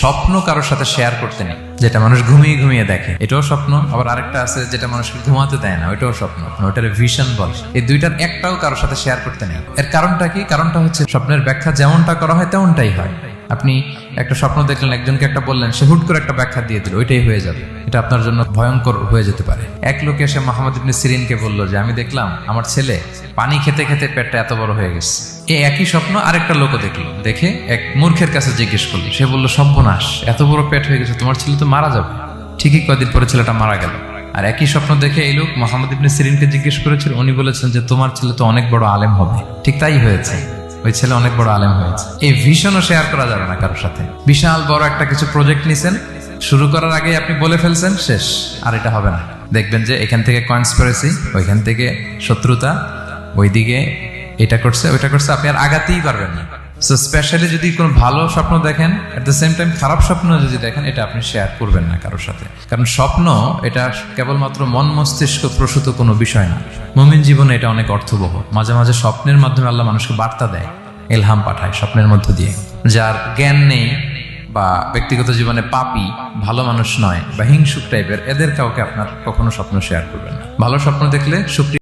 স্বপ্ন কারোর সাথে শেয়ার করতে নেই, যেটা মানুষ ঘুমিয়ে ঘুমিয়ে দেখে এটাও স্বপ্ন, আবার আরেকটা আছে যেটা মানুষকে ঘুমাতে দেয় না, ওইটাও স্বপ্ন, ওটার ভিশন বলে। এই দুইটার একটাও কারোর সাথে শেয়ার করতে নেই। এর কারণটা কি? কারণটা হচ্ছে স্বপ্নের ব্যাখ্যা যেমনটা করা হয় তেমনটাই হয়। আপনি একটা স্বপ্ন দেখলেন, একজনকে একটা বললেন, সে হুট করে একটা ব্যাখ্যা দিয়ে দিল, ওইটাই হয়ে যাবে। এটা আপনার জন্য ভয়ঙ্কর হয়ে যেতে পারে। এক লোক এসে মুহাম্মদ ইবনে সিরিনকে বলল যে আমি দেখলাম আমার ছেলে পানি খেতে খেতে পেটটা এত বড় হয়ে গেছে। এই একই স্বপ্ন আরেকটা লোকও দেখলো, দেখে এক মূর্খের কাছে জিজ্ঞেস করলো। সে বলল সর্বনাশ, এত বড় পেট হয়ে গেছে, তোমার ছেলে তো মারা যাবে। ঠিকই কয়েকদিন পরে ছেলেটা মারা গেল। আর একই স্বপ্ন দেখে এই লোক মুহাম্মদ ইবনে সিরিনকে জিজ্ঞেস করেছিল, উনি বলেছেন যে তোমার ছেলে তো অনেক বড় আলেম হবে। ঠিক তাই হয়েছে, ওই ছেলে অনেক বড় আলেম হয়েছে। এই ভিশনও শেয়ার করা যাবে না কারোর সাথে। বিশাল বড় একটা কিছু প্রজেক্ট নিছেন, শুরু করার আগে আপনি বলে ফেলছেন, শেষ, আর এটা হবে না। দেখবেন যে এখান থেকে কনস্পিরেসি, ওইখান থেকে শত্রুতা, ওইদিকে এটা করছে ওইটা করছে, আপনি আর আগাতেই পারবেন না। সো স্পেশালি যদি কোনো ভালো স্বপ্ন দেখেন, এট দ্য সেম টাইম খারাপ স্বপ্ন যদি দেখেন, এটা আপনি শেয়ার করবেন না কারোর সাথে। কারণ স্বপ্ন এটা কেবলমাত্র মন মস্তিষ্ক প্রসূত কোনো বিষয় না। মুমিন জীবনে এটা অনেক অর্থবহ। মাঝে মাঝে স্বপ্নের মাধ্যমে আল্লাহ মানুষকে বার্তা দেয়, ইলহাম পাঠায় স্বপ্নের মধ্য দিয়ে। যার জ্ঞান নেই বা ব্যক্তিগত জীবনে পাপী, ভালো মানুষ নয় বা হিংসুক টাইপের, এদের কাউকে আপনার কখনো স্বপ্ন শেয়ার করবেন না। ভালো স্বপ্ন দেখলে শুকরিয়া